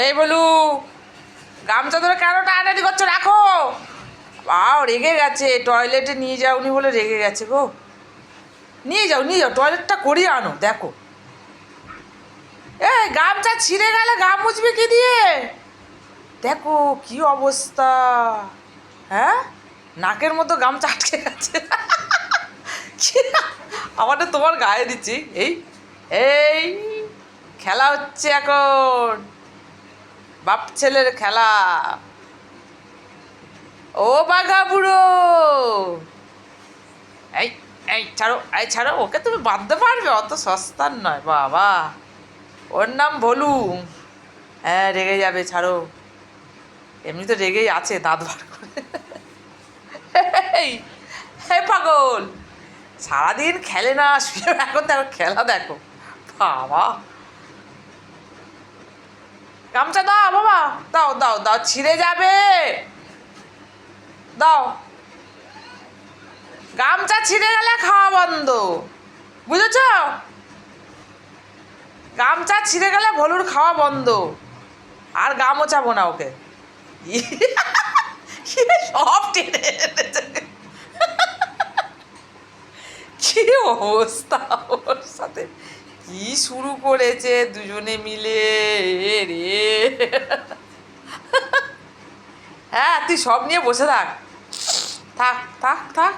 এই বলু, গামছা ধরে কেন টানাটানি করছো? রাখো। বাও, রেগে গেছে। টয়লেটে নিয়ে যাওনি বলে রেগে গেছে গো। নিয়ে যাও, নিয়ে যাও, টয়লেটটা করিয়ে আনো। দেখো, এই গামছা ছিঁড়ে গেলে গাম মুছবে কি দিয়ে? দেখো কি অবস্থা। হ্যাঁ, নাকের মতো গামছা আটকে গেছে। আমারটা তোমার গায়ে দিচ্ছি। এই এই খেলা হচ্ছে এখন, বাপ ছেলের খেলা। ও বাঘা বুড়ো, এই এই ছাড়ো, এই ছাড়ো, ওকে তুমি বাঁধতে পারবে? অত সস্তার নয় বাবা। ওর নাম ভোলু। হ্যাঁ, রেগে যাবে, ছাড়ো। এমনি তো রেগেই আছে, দাঁত বার করে। এই হে পাগল, সারাদিন খেলে না, শুয়ে এখন দেখো খেলা, দেখো বাবা। গামছা দাও বাবা, দাও দাও দাও, ছিঁড়ে যাবে। দাও। গামছা ছিঁড়ে গেলে খাওয়া বন্ধ, বুঝেছ? গামছা ছিঁড়ে গেলে ভলুর খাওয়া বন্ধ। আর গা মোছাবো না ওকে। সব টেনে এনেছে। কি অবস্থা ওর সাথে, কি শুরু করেছে দুজনে মিলে রে। হ্যাঁ, তুই সব নিয়ে বসে থাক, থাক থাক থাক।